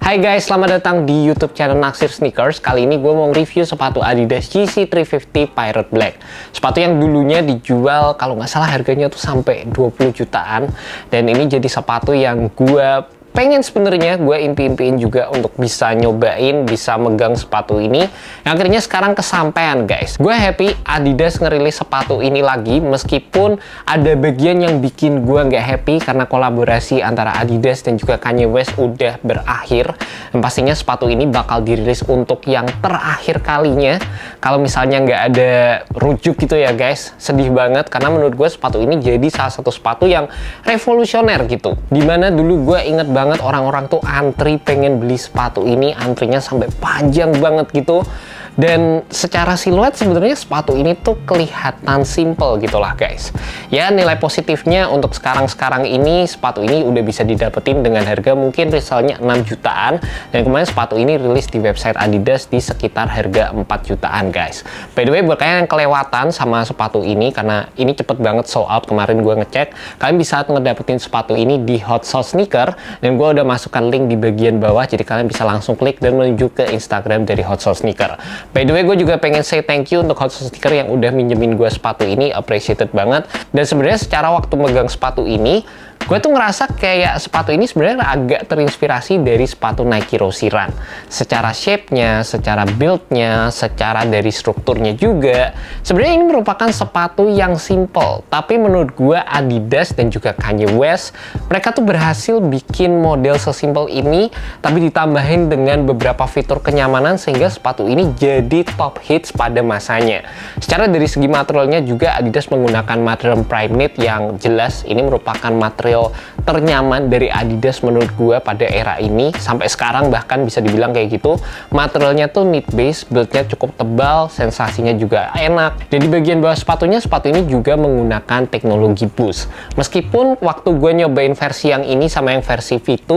Hai guys, selamat datang di YouTube channel Naksir Sneakers. Kali ini gue mau review sepatu Adidas GC 350 Pirate Black. Sepatu yang dulunya dijual kalau nggak salah harganya tuh sampai 20 jutaan. Dan ini jadi sepatu yang gue pengen sebenarnya, gue impi-impiin juga untuk bisa nyobain, bisa megang sepatu ini. Yang akhirnya sekarang kesampaian guys. Gue happy Adidas ngerilis sepatu ini lagi, meskipun ada bagian yang bikin gue nggak happy karena kolaborasi antara Adidas dan juga Kanye West udah berakhir. Dan pastinya sepatu ini bakal dirilis untuk yang terakhir kalinya. Kalau misalnya nggak ada rujuk gitu ya guys, sedih banget karena menurut gue sepatu ini jadi salah satu sepatu yang revolusioner gitu. Dimana dulu gue inget banget orang-orang tuh antri pengen beli sepatu ini, antrinya sampai panjang banget gitu. Dan secara siluet sebenarnya sepatu ini tuh kelihatan simple gitulah guys. Ya, nilai positifnya untuk sekarang ini sepatu ini udah bisa didapetin dengan harga mungkin misalnya 6 jutaan. Dan kemarin sepatu ini rilis di website Adidas di sekitar harga 4 jutaan guys. By the way, buat kalian yang kelewatan sama sepatu ini, karena ini cepet banget sold out kemarin gue ngecek, kalian bisa ngedapetin sepatu ini di Hot Sauce Sneaker. Dan gue udah masukkan link di bagian bawah, jadi kalian bisa langsung klik dan menuju ke Instagram dari Hot Sauce Sneaker. By the way, gue juga pengen say thank you untuk Hot Sauce Sneaker yang udah minjemin gue sepatu ini, appreciated banget. Dan sebenarnya secara waktu megang sepatu ini, gue tuh ngerasa kayak sepatu ini sebenarnya agak terinspirasi dari sepatu Nike Rossi Run. Secara shape-nya, secara build-nya, secara dari strukturnya juga. Sebenarnya ini merupakan sepatu yang simple. Tapi menurut gue Adidas dan juga Kanye West, mereka tuh berhasil bikin model sesimpel ini, tapi ditambahin dengan beberapa fitur kenyamanan sehingga sepatu ini jadi top hits pada masanya. Secara dari segi materialnya juga Adidas menggunakan material Primeknit yang jelas ini merupakan material ternyaman dari Adidas menurut gue pada era ini sampai sekarang, bahkan bisa dibilang kayak gitu. Materialnya tuh knit base, build-nya cukup tebal, sensasinya juga enak. Dan di bagian bawah sepatunya, sepatu ini juga menggunakan teknologi boost. Meskipun waktu gue nyobain versi yang ini sama yang versi V2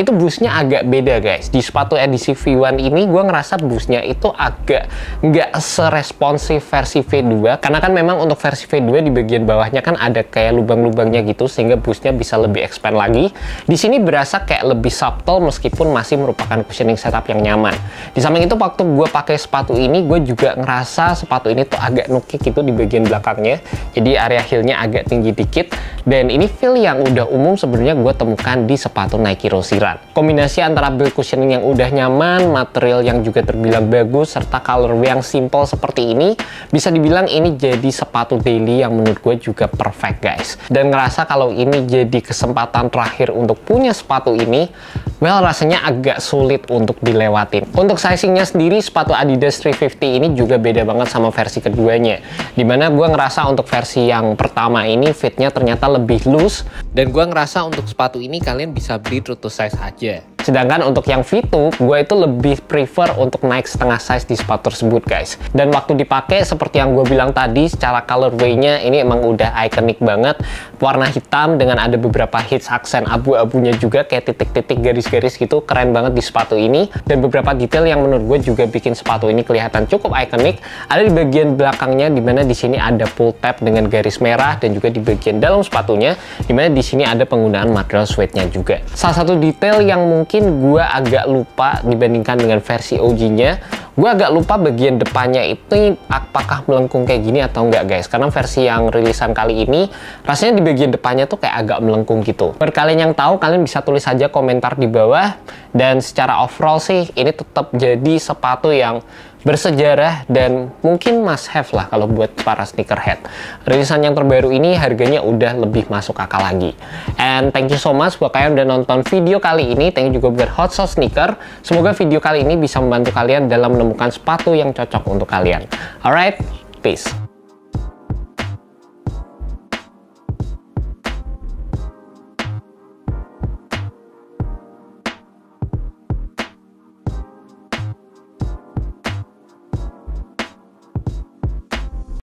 itu boostnya agak beda guys. Di sepatu edisi V1 ini gue ngerasa boostnya itu agak nggak seresponsif versi V2, karena kan memang untuk versi V2 di bagian bawahnya kan ada kayak lubang-lubangnya gitu sehingga boostnya bisa lebih expand lagi. Di sini berasa kayak lebih subtle meskipun masih merupakan cushioning setup yang nyaman. Di samping itu waktu gue pakai sepatu ini, gue juga ngerasa sepatu ini tuh agak nukik gitu di bagian belakangnya. Jadi area heel-nya agak tinggi dikit. Dan ini feel yang udah umum sebenarnya gue temukan di sepatu Nike Rossi Run. Kombinasi antara build cushioning yang udah nyaman, material yang juga terbilang bagus, serta colorway yang simple seperti ini, bisa dibilang ini jadi sepatu daily yang menurut gue juga perfect guys. Dan ngerasa kalau ini jadi kesempatan terakhir untuk punya sepatu ini, well, rasanya agak sulit untuk dilewatin. Untuk sizingnya sendiri, sepatu Adidas 350 ini juga beda banget sama versi keduanya. Dimana gue ngerasa untuk versi yang pertama ini fitnya ternyata lebih loose, dan gue ngerasa untuk sepatu ini kalian bisa beli true to size aja. Sedangkan untuk yang V2, gue itu lebih prefer untuk naik setengah size di sepatu tersebut guys. Dan waktu dipakai seperti yang gue bilang tadi, secara colorway-nya ini emang udah ikonik banget. Warna hitam dengan ada beberapa hits aksen abu-abunya juga, kayak titik-titik garis-garis gitu, keren banget di sepatu ini. Dan beberapa detail yang menurut gue juga bikin sepatu ini kelihatan cukup ikonik. Ada di bagian belakangnya, dimana di sini ada pull tab dengan garis merah, dan juga di bagian dalam sepatunya, dimana di sini ada penggunaan material suede-nya juga. Salah satu detail yang mungkin gue agak lupa dibandingkan dengan versi OG-nya, gue agak lupa bagian depannya itu apakah melengkung kayak gini atau enggak guys. Karena versi yang rilisan kali ini rasanya di bagian depannya tuh kayak agak melengkung gitu. Buat kalian yang tahu, kalian bisa tulis aja komentar di bawah. Dan secara overall sih ini tetap jadi sepatu yang bersejarah dan mungkin must have lah kalau buat para sneakerhead. Rilisan yang terbaru ini harganya udah lebih masuk akal lagi. And thank you so much buat kalian udah nonton video kali ini. Thank you juga buat Hot Sauce Sneaker. Semoga video kali ini bisa membantu kalian dalam menemukan sepatu yang cocok untuk kalian. Alright, peace.